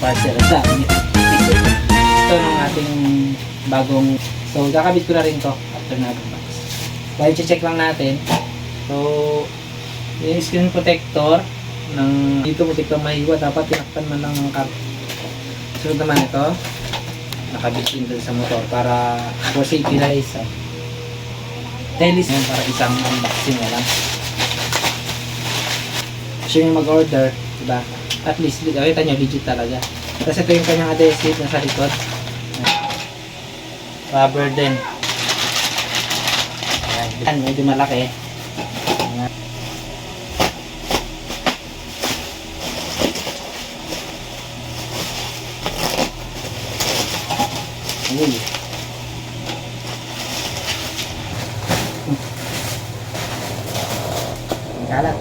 parcel sa amin. Ito ng ating bagong, so kakabit ko na rin to after natin box. Dahil check lang natin. So yung screen protector ng dito protector mahiwa, dapat tinakpan man lang ng card. So naman ito nakabit din dun sa motor para for safety na isa. Telis yan para isang unboxing na lang. Kasi yung mag-order, diba? At least, kita nyo, legit talaga. Tapos ito yung kanyang adhesive na sa likod. Rubber din. Ayan, medyo malaki. Ayan. Uy. Ang kalat.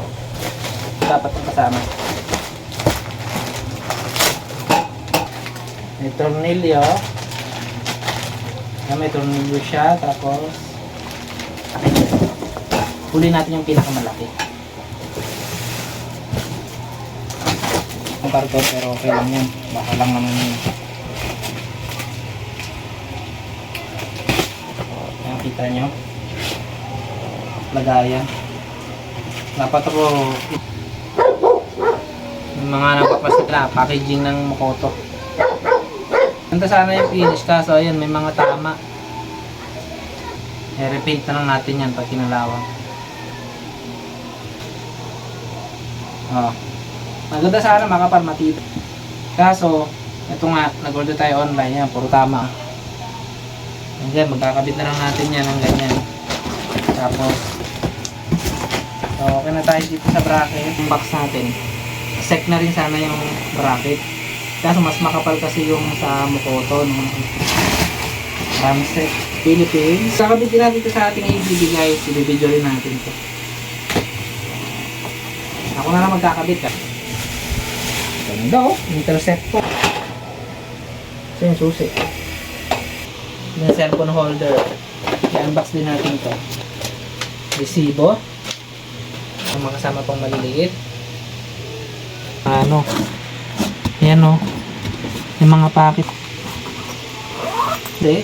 Dapat ang kasama. May tornilyo. May tornilyo siya. Tapos huli natin yung pinakamalaki. Ang karton pero okay lang yan. Baka lang naman yun. Nakita nyo. Lagayan. Dapat ako yung mga napakmas nila, packaging ng Makoto. Ganda sana yung finish, kaso ayun, may mga tama. I-repaint na lang natin yan pag kinalawang. Oh. Maganda sana makapal matito. Kaso, ito nga, nag-order tayo online yan, puro tama. Ayan, magkakabit na lang natin yan ng ganyan. Tapos, so okay na tayo dito sa bracket. Yung box natin. Sec na rin sana yung bracket. Kaso mas makapal kasi yung sa Makoto. Ramsec Philippines. Kakabitin natin ito sa ating ABB guys. I-video rin natin ito. Ako na lang magkakabit ha. Ganda oh. Intercept po. Ito yung susi. Yung cellphone holder. I-unbox din natin ito. Resibo. Ang mga kasama pang maliliit. Ano? Yan o. Yung mga packet. Hindi.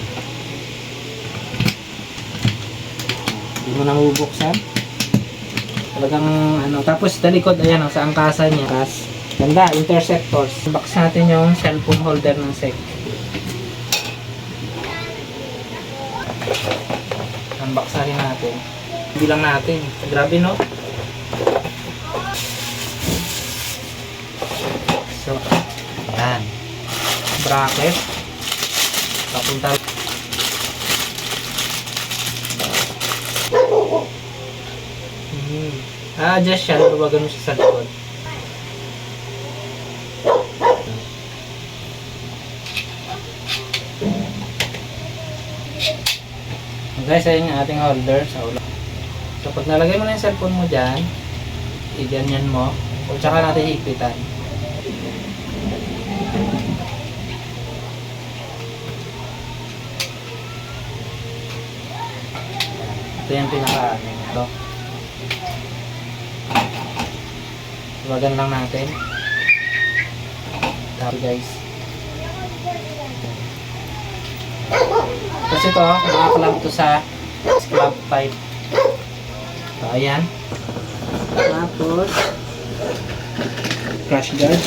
Hindi mo na mabubuksan. Talagang ano. Tapos sa likod, ayan o. Sa angkasan niya. Tapos, ganda. Interceptors. Unbox natin yung cellphone holder ng SEC. Unbox na rin natin. Bilang natin. Grabe no? So, ayan. Bracket. Papunta. Adjust siya. Luwagan mo siya sa likod. Guys, ayun yung ating holder sa ulo. So, pag nalagay mo na yung cellphone mo dyan, i-ganyan mo. O tsaka natin higpitan. Ito yung pinaka ito. Iwagan lang natin. Tapos guys. Kasi ito, nakaklap ito sa club pipe. So, ayan. Tapos, crash guard.